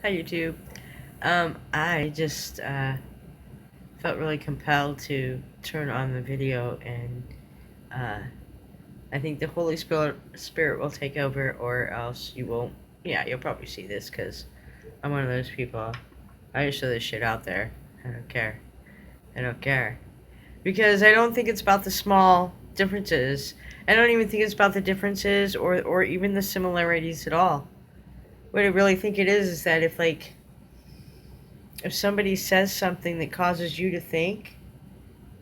Hi, YouTube. I just felt really compelled to turn on the video, and uh, I think the Holy Spirit will take over, or else you won't. Yeah, you'll probably see this because I'm one of those people. I just throw this shit out there. I don't care. I don't care because I don't think it's about the small differences. I don't even think it's about the differences or even the similarities at all. What I really think it is that if somebody says something that causes you to think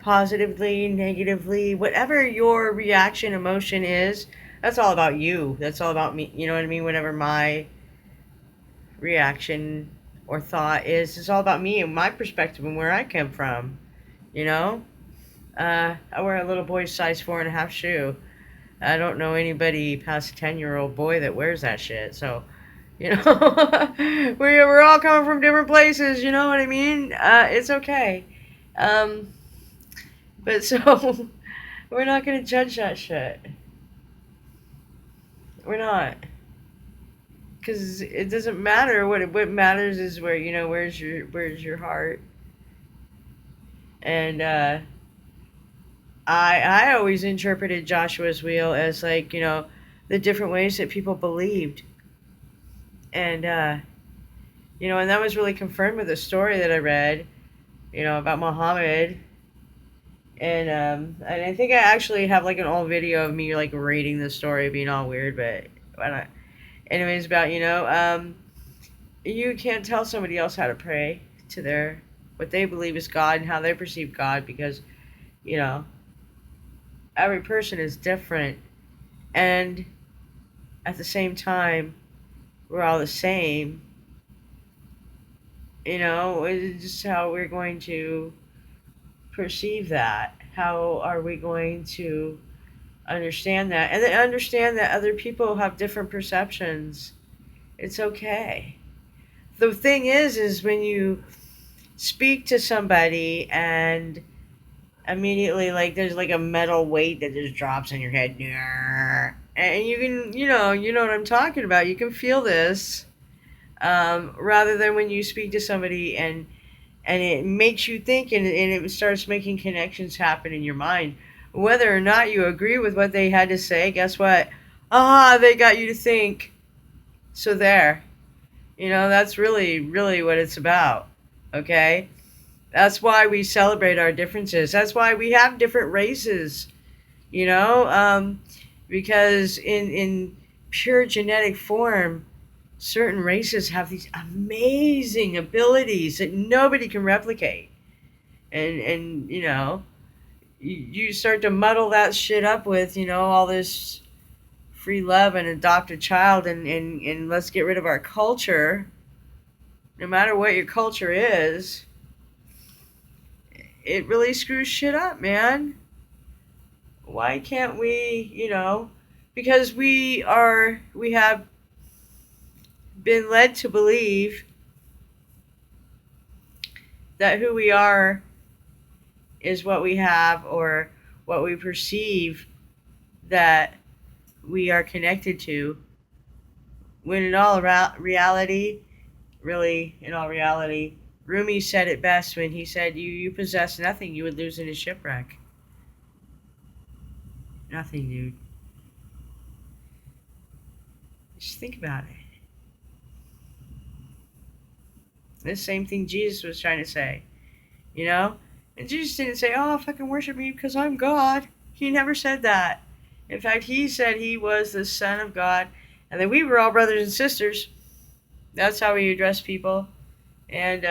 positively, negatively, whatever your reaction emotion is, that's all about you. That's all about me. You know what I mean? Whatever my reaction or thought is, it's all about me and my perspective and where I come from. You know? I wear a little boy's size 4.5 shoe. I don't know anybody past a 10-year-old boy that wears that shit. So, we're all coming from different places. You know what I mean? It's okay. Um, but so we're not gonna judge that shit. We're not, because it doesn't matter. What matters is where's your heart. And I always interpreted Joshua's wheel as the different ways that people believed, and and that was really confirmed with the story that I read, about Muhammad. And I think I actually have like an old video of me like reading the story, being all weird, but why not? Anyways, about you can't tell somebody else how to pray to their what they believe is God and how they perceive God, because you know every person is different, and at the same time we're all the same. It's just how we're going to perceive that. How are we going to understand that, and then understand that other people have different perceptions? It's okay. The thing is when you speak to somebody and immediately like there's like a metal weight that just drops on your head, and you can you know what I'm talking about. You can feel this, rather than when you speak to somebody and it makes you think, and it starts making connections happen in your mind, whether or not you agree with what they had to say. Guess what? They got you to think. So there, that's really what it's about. Okay. That's why we celebrate our differences. That's why we have different races, you know, um, because in pure genetic form, certain races have these amazing abilities that nobody can replicate. And you start to muddle that shit up with, all this free love and adopt a child, and let's get rid of our culture. No matter what your culture is, it really screws shit up, man. Why can't we, because we have been led to believe that who we are is what we have, or what we perceive that we are connected to, when in all reality, really in all reality, Rumi said it best when he said, you possess nothing you would lose in a shipwreck. Nothing, dude. Just think about it. The same thing Jesus was trying to say, you know? And Jesus didn't say, "Oh, fucking worship me because I'm God." He never said that. In fact, he said he was the Son of God, and that we were all brothers and sisters. That's how he addressed people. And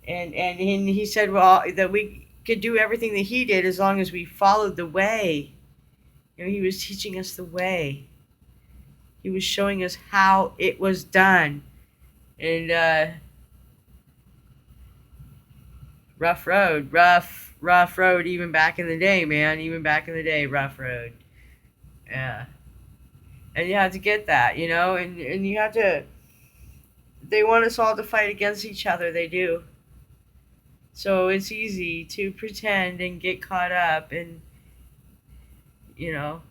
he said, well, that we could do everything that he did as long as we followed the way. He was teaching us the way. He was showing us how it was done. And rough road, even back in the day, man. Even back in the day, rough road. Yeah. And you have to get that, and you have to. They want us all to fight against each other. They do. So it's easy to pretend and get caught up in, you know,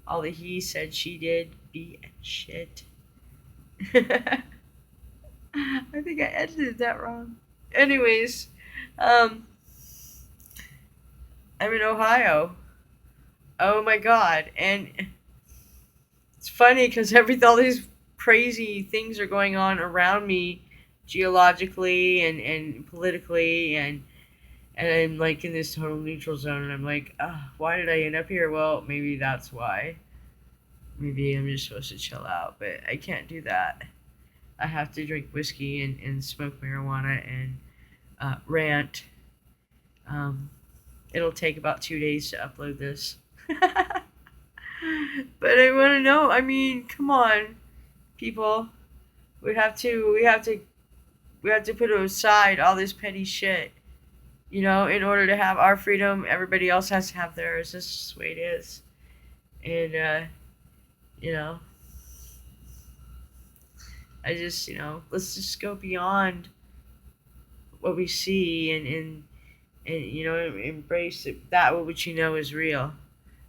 all the he said, she did, be and shit. I think I edited that wrong. Anyways, um, I'm in Ohio. Oh my god. And it's funny because all these crazy things are going on around me geologically and politically and I'm like in this total neutral zone and I'm like, why did I end up here? Well, maybe that's why. Maybe I'm just supposed to chill out, but I can't do that. I have to drink whiskey and smoke marijuana and rant. Um, it'll take about 2 days to upload this. But I want to know. I mean, come on, people. We have to. We have to put aside all this petty shit. In order to have our freedom, everybody else has to have theirs. That's just the way it is. And you know, I just let's just go beyond what we see and embrace that which is real,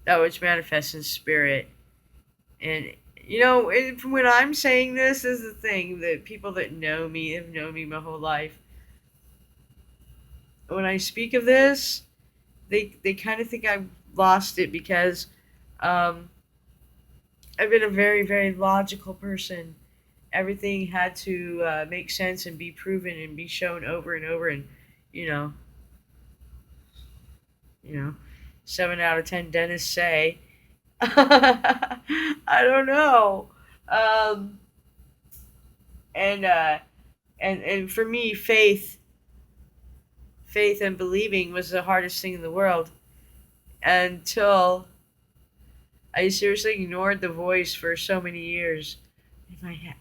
that which manifests in spirit. And when I'm saying this is the thing that people that know me have known me my whole life. When I speak of this, they kind of think I've lost it because um, I've been a very very logical person. Everything had to make sense and be proven and be shown over and over, and you know, you know, 7 out of 10 dentists say. I don't know. Um, and and for me, faith and believing was the hardest thing in the world until I seriously ignored the voice for so many years. In my head,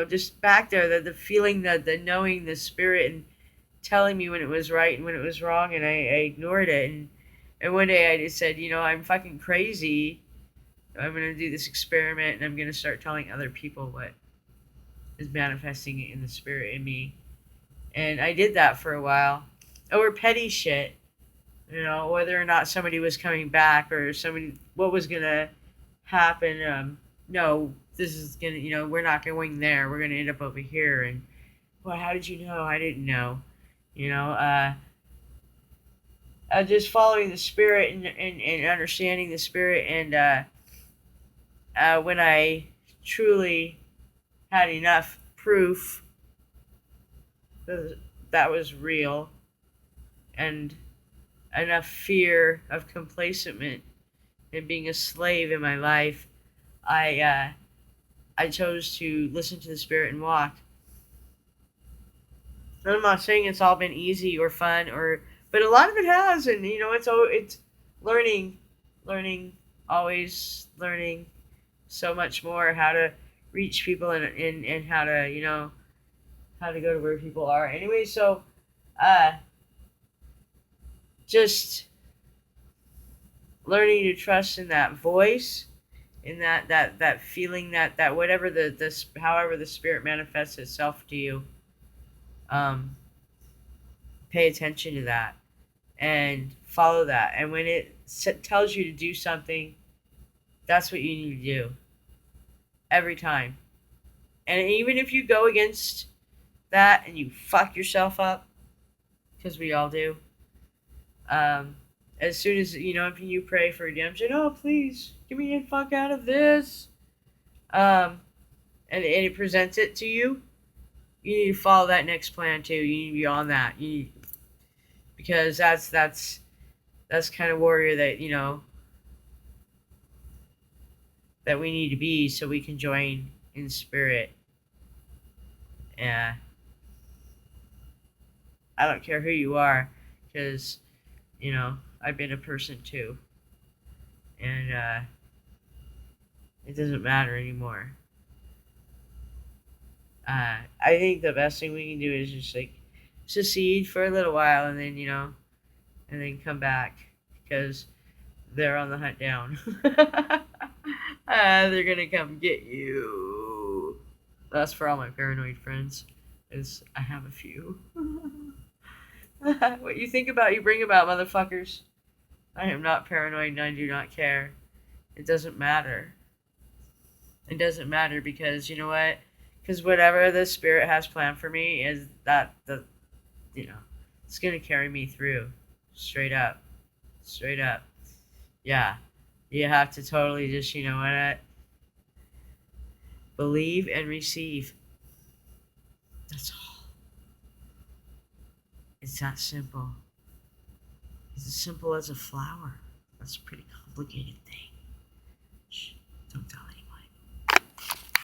just back there, the feeling, the knowing, the spirit, and telling me when it was right and when it was wrong, and I ignored it. And one day I just said, I'm fucking crazy. I'm going to do this experiment and I'm going to start telling other people what is manifesting in the spirit in me. And I did that for a while. Over petty shit. Whether or not somebody was coming back or what was going to happen. No, this is going to, we're not going there. We're going to end up over here. And, well, how did you know? I didn't know. Just following the spirit and understanding the spirit. And when I truly had enough proof that that was real and enough fear of complacent and being a slave in my life, I chose to listen to the spirit and walk. And I'm not saying it's all been easy or fun but a lot of it has, and it's learning, learning, always learning so much more how to reach people and how to how to go to where people are. Anyway, so uh, just learning to trust in that voice, in that feeling, that whatever however the spirit manifests itself to you. Um, Pay attention to that and follow that. And when it tells you to do something, that's what you need to do every time. And even if you go against that and you fuck yourself up, because we all do, as soon as, if you pray for redemption, oh, please, get me the fuck out of this, and it presents it to you, you need to follow that next plan too. You need to be on that. Because that's kind of warrior that we need to be so we can join in spirit. Yeah. I don't care who you are, because I've been a person too, and it doesn't matter anymore. I think the best thing we can do is just like secede for a little while, and then and then come back, because they're on the hunt down. They're gonna come get you. That's for all my paranoid friends, is I have a few. What you think about, you bring about, motherfuckers. I am not paranoid and I do not care. It doesn't matter. It doesn't matter, because you know what? Because whatever the spirit has planned for me is that the you know it's gonna carry me through, straight up, straight up. Yeah, you have to totally just what, believe and receive. That's all. It's that simple. It's as simple as a flower. That's a pretty complicated thing. Shh, don't tell anyone.